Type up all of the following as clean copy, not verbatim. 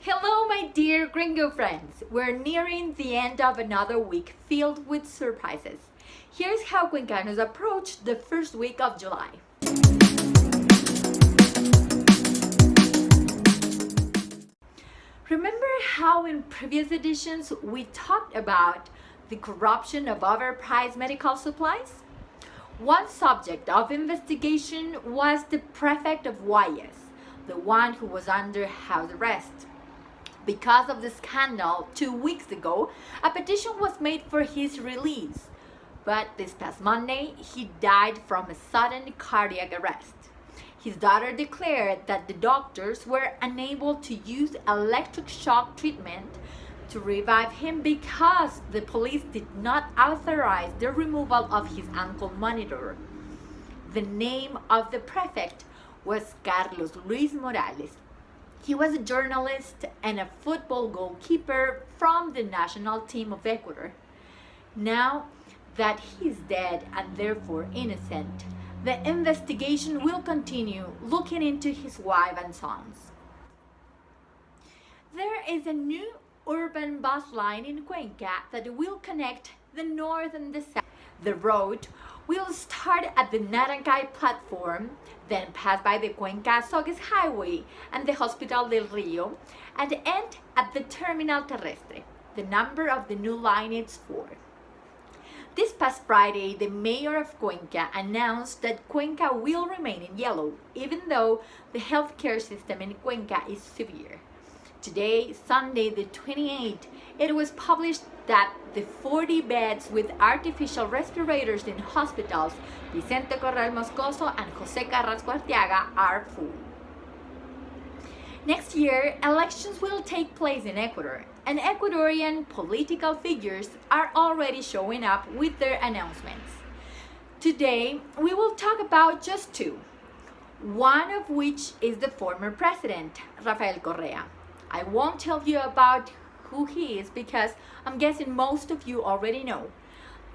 Hello, my dear gringo friends. We're nearing the end of another week filled with surprises. Here's how Cuencanos approach the first week of July. Remember how in previous editions we talked about the corruption of overpriced medical supplies? One subject of investigation was the prefect of Guayas, the one who was under house arrest. Because of the scandal 2 weeks ago, a petition was made for his release. But this past Monday, he died from a sudden cardiac arrest. His daughter declared that the doctors were unable to use electric shock treatment to revive him because the police did not authorize the removal of his ankle monitor. The name of the prefect was Carlos Luis Morales. He was a journalist and a football goalkeeper from the national team of Ecuador. Now that he is dead and therefore innocent, the investigation will continue looking into his wife and sons. There is a new urban bus line in Cuenca that will connect the north and the south. The road will start at the Narancay platform, then pass by the Cuenca-Sogues Highway and the Hospital del Rio, and end at the Terminal Terrestre. The number of the new line is 4. This past Friday, the mayor of Cuenca announced that Cuenca will remain in yellow, even though the healthcare system in Cuenca is severe. Today, Sunday the 28th, it was published that the 40 beds with artificial respirators in hospitals Vicente Corral Moscoso and Jose Carrasco Arteaga are full. Next year, elections will take place in Ecuador, and Ecuadorian political figures are already showing up with their announcements. Today, we will talk about just 2, one of which is the former president, Rafael Correa. I won't tell you about who he is because I'm guessing most of you already know.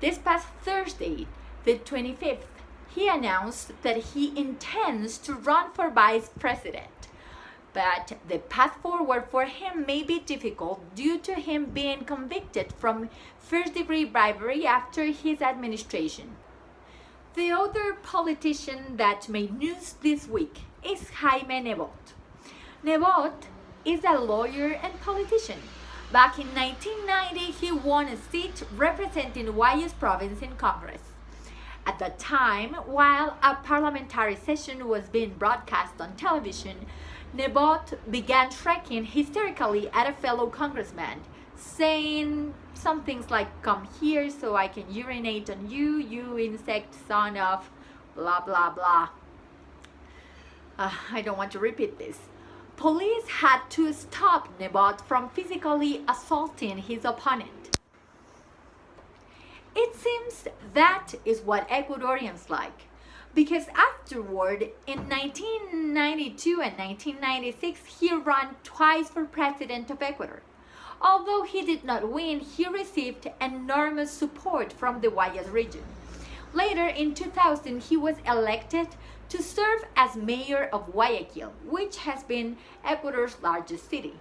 This past Thursday, the 25th, he announced that he intends to run for vice president. But the path forward for him may be difficult due to him being convicted from first-degree bribery after his administration. The other politician that made news this week is Jaime Nevote. Nebot is a lawyer and politician. Back in 1990, he won a seat representing Guayas province in Congress. At that time, while a parliamentary session was being broadcast on television, Nebot began shrieking hysterically at a fellow congressman, saying some things like, "Come here so I can urinate on you, you insect son of blah blah blah." I don't want to repeat this. Police had to stop Nebot from physically assaulting his opponent. It seems that is what Ecuadorians like, because afterward, in 1992 and 1996, he ran twice for president of Ecuador. Although he did not win, he received enormous support from the Guayas region. Later, in 2000, he was elected to serve as mayor of Guayaquil, which has been Ecuador's largest city.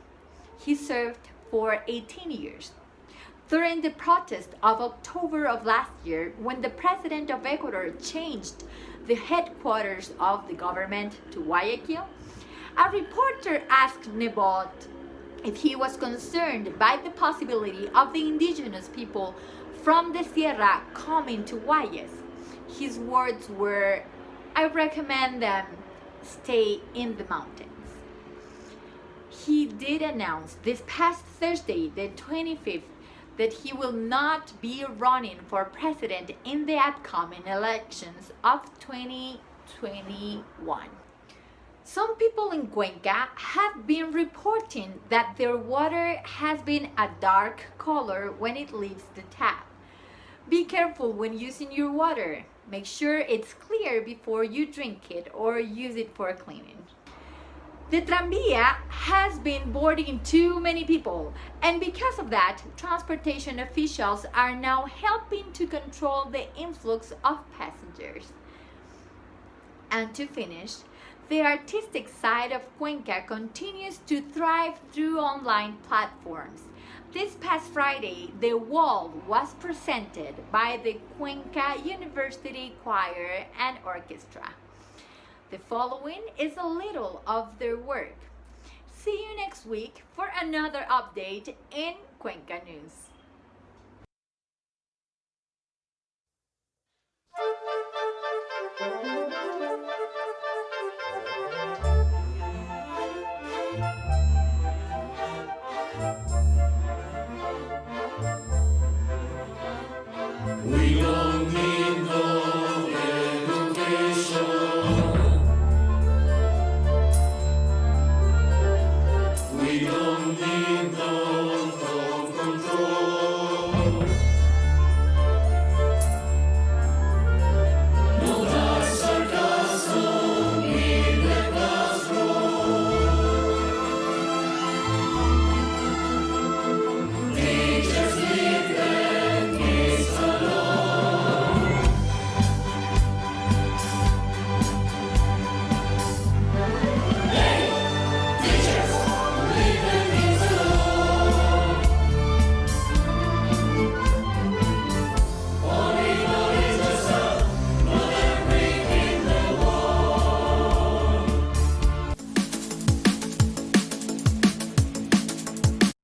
He served for 18 years. During the protest of October of last year, when the president of Ecuador changed the headquarters of the government to Guayaquil, a reporter asked Nebot if he was concerned by the possibility of the indigenous people from the Sierra coming to Guayas. His words were, "I recommend them stay in the mountains." He did announce this past Thursday, the 25th, that he will not be running for president in the upcoming elections of 2021. Some people in Cuenca have been reporting that their water has been a dark color when it leaves the tap. Be careful when using your water. Make sure it's clear before you drink it or use it for cleaning. The tranvía has been boarding too many people, and because of that, transportation officials are now helping to control the influx of passengers. And to finish, The artistic side of Cuenca continues to thrive through online platforms. This past Friday, The Wall was presented by the Cuenca University Choir and Orchestra. The following is a little of their work. See you next week for another update in Cuenca News.